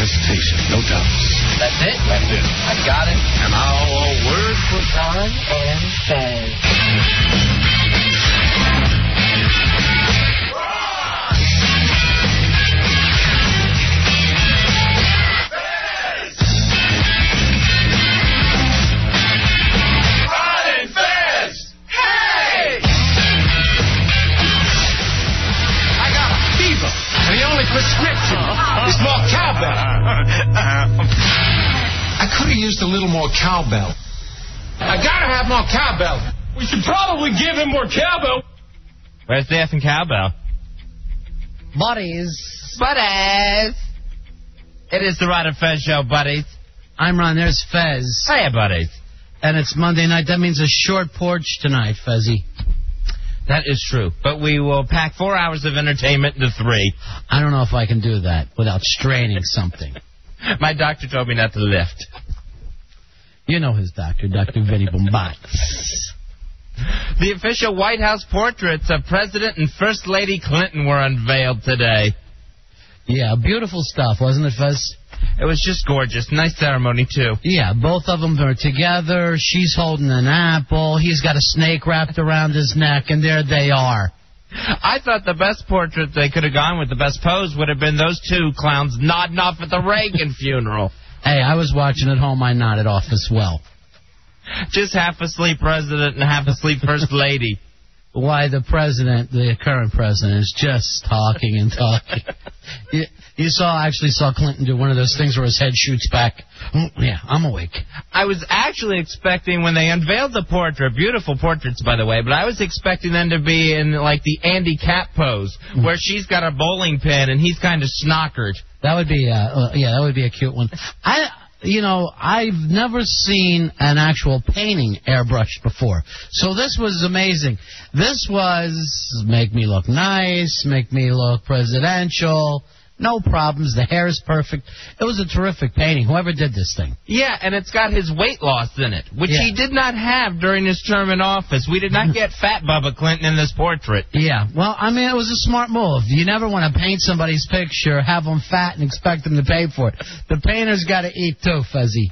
hesitation, no doubts. That's it? That's it. I got it. And now a word for Ron and Fez. Prescription is more cowbell. I could have used a little more cowbell. I gotta have more cowbell. We should probably give him more cowbell. Where's the effing cowbell? Buddies. Buddies. It is the Ron and Fez show, buddies. I'm Ron. There's Fez. Hiya, buddies. And it's Monday night. That means a short porch tonight, Fezzy. That is true. But we will pack 4 hours of entertainment into 3. I don't know if I can do that without straining something. My doctor told me not to lift. You know his doctor, Dr. Vinny Bombat. The official White House portraits of President and First Lady Clinton were unveiled today. Yeah, beautiful stuff, wasn't it, Fez? It was just gorgeous. Nice ceremony, too. Yeah, both of them are together. She's holding an apple. He's got a snake wrapped around his neck, and there they are. I thought the best portrait they could have gone with, the best pose, would have been those two clowns nodding off at the Reagan funeral. Hey, I was watching at home. I nodded off as well. Just half asleep president and half asleep first lady. Why, the current president, is just talking and talking. You actually saw Clinton do one of those things where his head shoots back. Yeah, I'm awake. I was actually expecting, when they unveiled the portrait, beautiful portraits, by the way, but I was expecting them to be in, like, the Andy Capp pose, where she's got a bowling pin and he's kind of snockered. That would be, that would be a cute one. I've never seen an actual painting airbrushed before. So this was amazing. This was make me look nice, make me look presidential. No problems. The hair is perfect. It was a terrific painting, whoever did this thing. Yeah, and it's got his weight loss in it, which he did not have during his term in office. We did not get Fat Bubba Clinton in this portrait. Yeah, well, I mean, it was a smart move. You never want to paint somebody's picture, have them fat, and expect them to pay for it. The painter's got to eat, too, Fuzzy.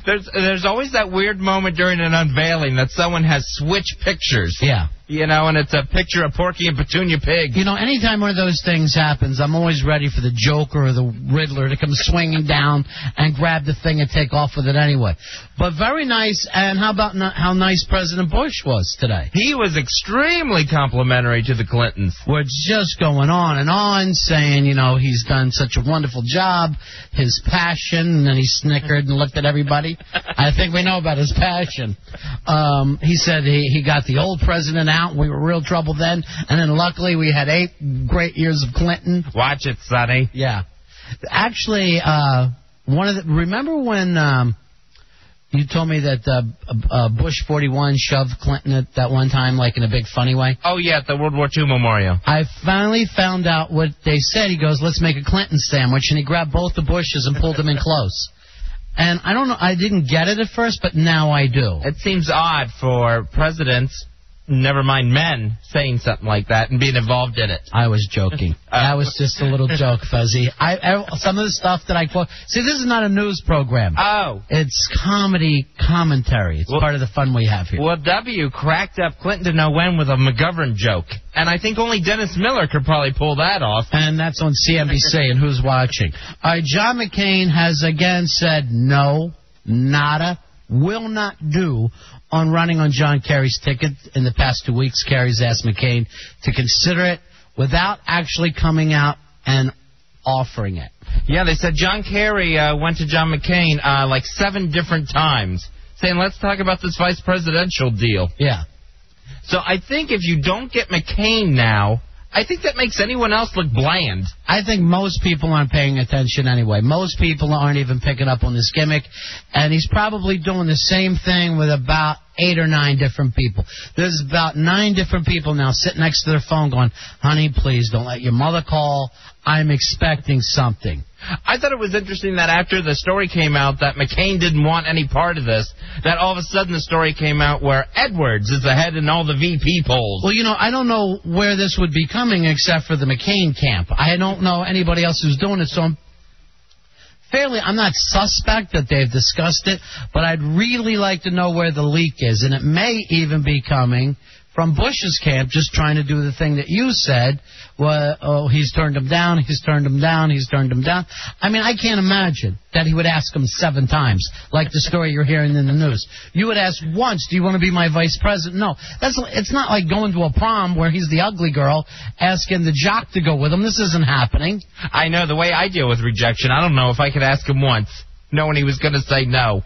There's always that weird moment during an unveiling that someone has switched pictures. Yeah. You know, and it's a picture of Porky and Petunia Pig. You know, anytime one of those things happens, I'm always ready for the Joker or the Riddler to come swinging down and grab the thing and take off with it anyway. But very nice, and how about how nice President Bush was today? He was extremely complimentary to the Clintons. We're just going on and on, saying, you know, he's done such a wonderful job, his passion, and then he snickered and looked at everybody. I think we know about his passion. He said he got the old president out. We were in real trouble then, and then luckily we had 8 great years of Clinton. Watch it, Sonny. Yeah. Actually, remember when you told me that Bush 41 shoved Clinton at that one time, like in a big funny way? Oh, yeah, at the World War II Memorial. I finally found out what they said. He goes, let's make a Clinton sandwich, and he grabbed both the Bushes and pulled them in close. And I don't know, I didn't get it at first, but now I do. It seems odd for presidents, never mind men, saying something like that and being involved in it. I was joking. That was just a little joke, Fuzzy. Some of the stuff that I quote... See, this is not a news program. Oh. It's comedy commentary. It's part of the fun we have here. Well, W cracked up Clinton to no end with a McGovern joke. And I think only Dennis Miller could probably pull that off. And that's on CNBC, and who's watching. All right, John McCain has again said no, nada, will not do on running on John Kerry's ticket. In the past 2 weeks, Kerry's asked McCain to consider it without actually coming out and offering it. Yeah, they said John Kerry went to John McCain like 7 different times, saying, let's talk about this vice presidential deal. Yeah. So I think if you don't get McCain now, I think that makes anyone else look bland. I think most people aren't paying attention anyway. Most people aren't even picking up on this gimmick. And he's probably doing the same thing with about 8 or 9 different people. There's about 9 different people now sitting next to their phone going, honey, please don't let your mother call. I'm expecting something. I thought it was interesting that after the story came out that McCain didn't want any part of this, that all of a sudden the story came out where Edwards is ahead in all the VP polls. Well, you know, I don't know where this would be coming except for the McCain camp. I don't know anybody else who's doing it, so I'm I'm not suspect that they've discussed it, but I'd really like to know where the leak is. And it may even be coming from Bush's camp, just trying to do the thing that you said. Well, oh, he's turned him down, he's turned him down, he's turned him down. I mean, I can't imagine that he would ask him 7 times, like the story you're hearing in the news. You would ask once, do you want to be my vice president? No. It's not like going to a prom where he's the ugly girl asking the jock to go with him. This isn't happening. I know the way I deal with rejection. I don't know if I could ask him once, knowing he was going to say no.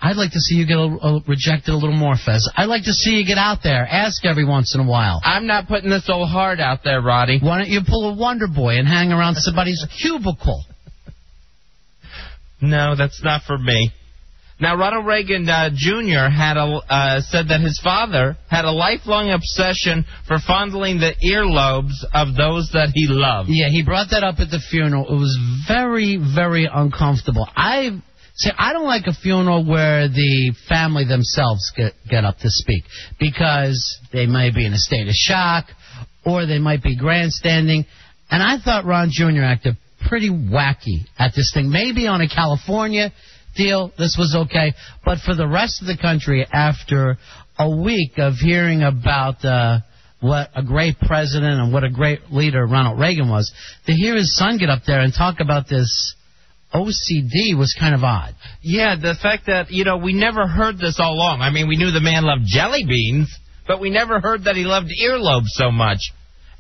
I'd like to see you get rejected a little more, Fez. I'd like to see you get out there. Ask every once in a while. I'm not putting this old heart out there, Roddy. Why don't you pull a Wonder Boy and hang around somebody's cubicle? No, that's not for me. Now, Ronald Reagan Jr. said that his father had a lifelong obsession for fondling the earlobes of those that he loved. Yeah, he brought that up at the funeral. It was very, very uncomfortable. I don't like a funeral where the family themselves get up to speak, because they may be in a state of shock or they might be grandstanding. And I thought Ron Jr. acted pretty wacky at this thing. Maybe on a California deal, this was okay. But for the rest of the country, after a week of hearing about what a great president and what a great leader Ronald Reagan was, to hear his son get up there and talk about this OCD was kind of odd. Yeah, the fact that, we never heard this all along. I mean, we knew the man loved jelly beans, but we never heard that he loved earlobes so much.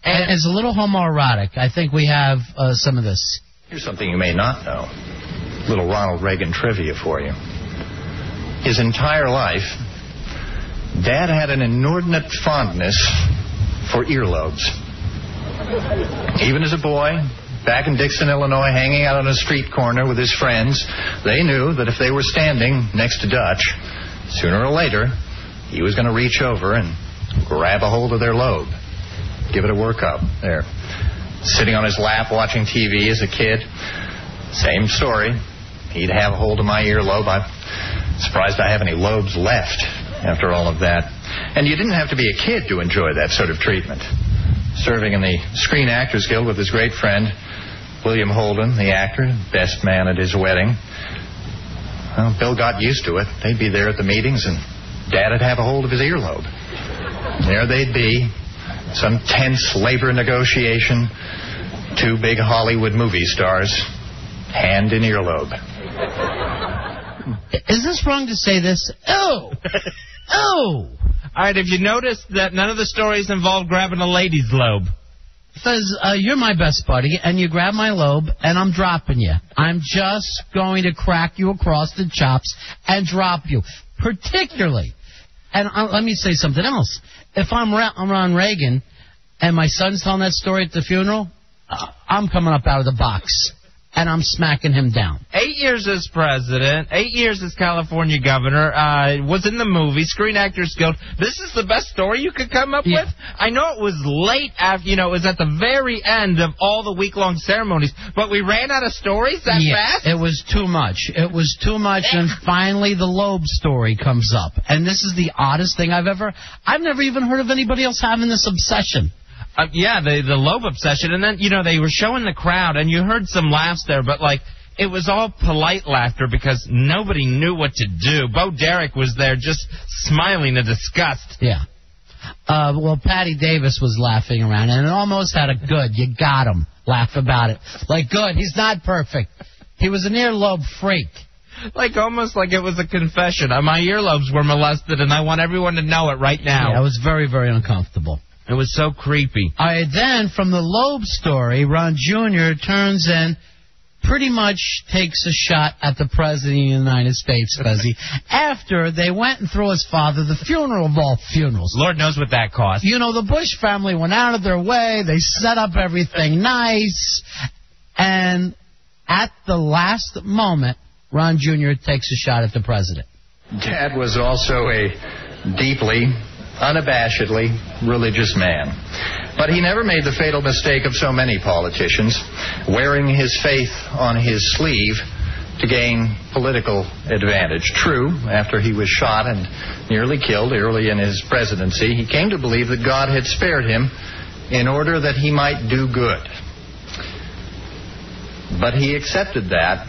And it's a little homoerotic. I think we have some of this. Here's something you may not know. Little Ronald Reagan trivia for you. His entire life, Dad had an inordinate fondness for earlobes. Even as a boy, back in Dixon, Illinois, hanging out on a street corner with his friends, they knew that if they were standing next to Dutch, sooner or later, he was going to reach over and grab a hold of their lobe. Give it a workup. There. Sitting on his lap watching TV as a kid. Same story. He'd have a hold of my earlobe. I'm surprised I have any lobes left after all of that. And you didn't have to be a kid to enjoy that sort of treatment. Serving in the Screen Actors Guild with his great friend, William Holden, the actor, best man at his wedding. Well, Bill got used to it. They'd be there at the meetings, and Dad would have a hold of his earlobe. There they'd be, some tense labor negotiation, 2 big Hollywood movie stars, hand in earlobe. Is this wrong to say this? Oh! Oh! All right, have you noticed that none of the stories involve grabbing a lady's lobe? Says, you're my best buddy, and you grab my lobe, and I'm dropping you. I'm just going to crack you across the chops and drop you. Particularly, and let me say something else. If I'm Ron Reagan, and my son's telling that story at the funeral, I'm coming up out of the box. And I'm smacking him down. 8 years as president, 8 years as California governor, was in the movie, Screen Actors Guild. This is the best story you could come up with? I know it was late after, it was at the very end of all the week-long ceremonies, but we ran out of stories that fast? It was too much. It was too much, and finally the lobe story comes up. And this is the oddest thing I've never even heard of anybody else having this obsession. The lobe obsession. And then, they were showing the crowd, and you heard some laughs there, but, it was all polite laughter because nobody knew what to do. Bo Derek was there just smiling in disgust. Yeah. Well, Patty Davis was laughing around, and it almost had a good, you got him, laugh about it. Good, he's not perfect. He was an earlobe freak. Almost like it was a confession. My earlobes were molested, and I want everyone to know it right now. Yeah, it was very, very uncomfortable. It was so creepy. All right, then, from the lobe story, Ron Jr. turns and pretty much takes a shot at the President of the United States, Fezzy, after they went and threw his father the funeral of all funerals. Lord knows what that cost. The Bush family went out of their way. They set up everything nice. And at the last moment, Ron Jr. takes a shot at the President. Dad was also a deeply, unabashedly religious man. But he never made the fatal mistake of so many politicians, wearing his faith on his sleeve to gain political advantage. True, after he was shot and nearly killed early in his presidency, he came to believe that God had spared him in order that he might do good. But he accepted that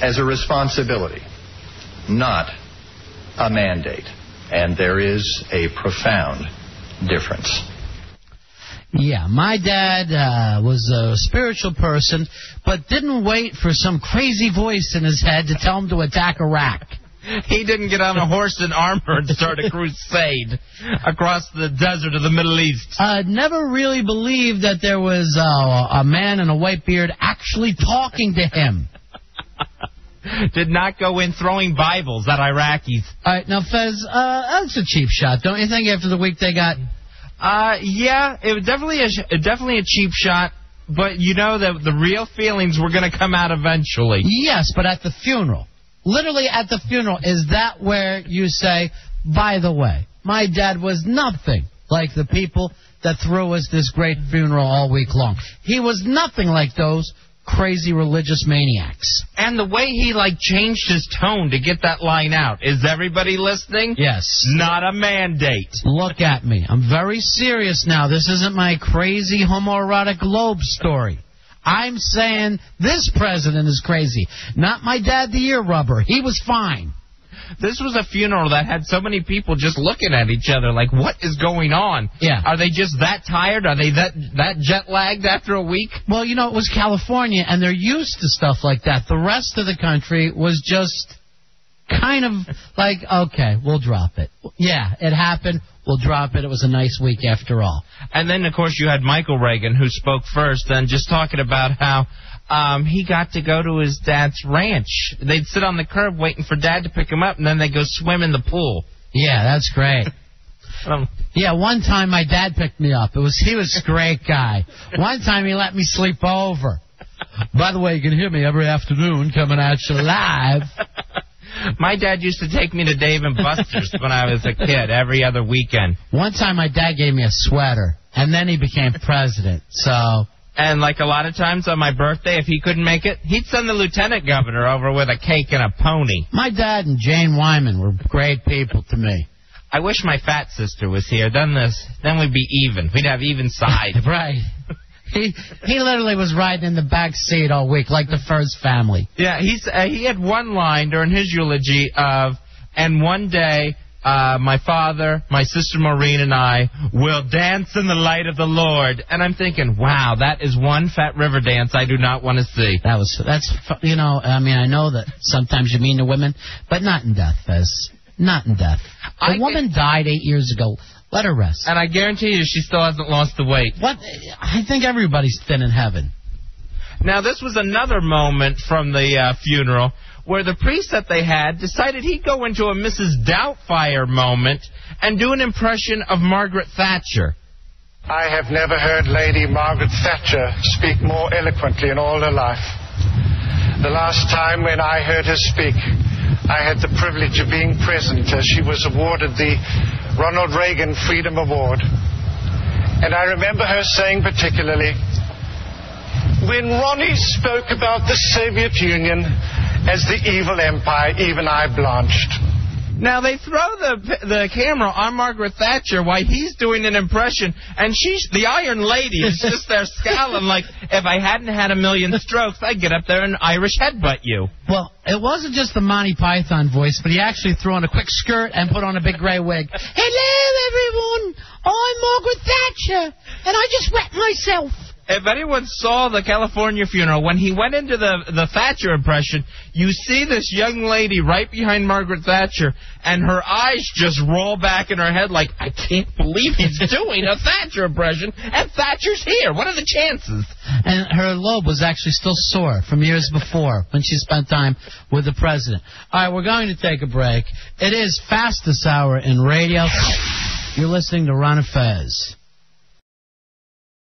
as a responsibility, not a mandate. And there is a profound difference. Yeah, my dad was a spiritual person, but didn't wait for some crazy voice in his head to tell him to attack Iraq. He didn't get on a horse and armor and start a crusade across the desert of the Middle East. Never really believed that there was a man in a white beard actually talking to him. Did not go in throwing Bibles at Iraqis. All right, now, Fez, that's a cheap shot, don't you think, after the week they got? Yeah, it was definitely a cheap shot, but you know that the real feelings were going to come out eventually. Yes, but at the funeral. Literally at the funeral, is that where you say, by the way, my dad was nothing like the people that threw us this great funeral all week long. He was nothing like those crazy religious maniacs. And the way he, changed his tone to get that line out. Is everybody listening? Yes. Not a mandate. Look at me. I'm very serious now. This isn't my crazy homoerotic Globe story. I'm saying this president is crazy. Not my dad, the ear rubber. He was fine. This was a funeral that had so many people just looking at each other like, what is going on? Yeah. Are they just that tired? Are they that jet-lagged after a week? Well, it was California, and they're used to stuff like that. The rest of the country was just kind of like, okay, we'll drop it. Yeah, it happened. We'll drop it. It was a nice week after all. And then, of course, you had Michael Reagan, who spoke first, and just talking about how he got to go to his dad's ranch. They'd sit on the curb waiting for Dad to pick him up, and then they'd go swim in the pool. Yeah, that's great. Yeah, one time my dad picked me up. He was a great guy. One time he let me sleep over. By the way, you can hear me every afternoon coming at you live. My dad used to take me to Dave & Buster's when I was a kid, every other weekend. One time my dad gave me a sweater, and then he became president, so... And a lot of times on my birthday, if he couldn't make it, he'd send the lieutenant governor over with a cake and a pony. My dad and Jane Wyman were great people to me. I wish my fat sister was here. Then we'd be even. We'd have even sides. Right. He literally was riding in the back seat all week, like the first family. Yeah, he had one line during his eulogy of, and one day my father, my sister Maureen, and I will dance in the light of the Lord. And I'm thinking, wow, that is one fat river dance I do not want to see. I know that sometimes you mean to women, but not in death, Fez. Not in death. A woman died 8 years ago. Let her rest. And I guarantee you she still hasn't lost the weight. What? I think everybody's thin in heaven. Now, this was another moment from the funeral where the priest that they had decided he'd go into a Mrs. Doubtfire moment and do an impression of Margaret Thatcher. I have never heard Lady Margaret Thatcher speak more eloquently in all her life. The last time when I heard her speak, I had the privilege of being present as she was awarded the Ronald Reagan Freedom Award. And I remember her saying particularly, when Ronnie spoke about the Soviet Union as the evil empire, even I blanched. Now, they throw the camera on Margaret Thatcher while he's doing an impression, and the Iron Lady is just there scowling like, if I hadn't had a million strokes, I'd get up there and Irish headbutt you. Well, it wasn't just the Monty Python voice, but he actually threw on a quick skirt and put on a big gray wig. Hello, everyone. I'm Margaret Thatcher, and I just wet myself. If anyone saw the California funeral, when he went into the Thatcher impression, you see this young lady right behind Margaret Thatcher, and her eyes just roll back in her head like, I can't believe he's doing a Thatcher impression, and Thatcher's here. What are the chances? And her lobe was actually still sore from years before when she spent time with the president. All right, we're going to take a break. It is fastest hour in radio. You're listening to Ron Fez.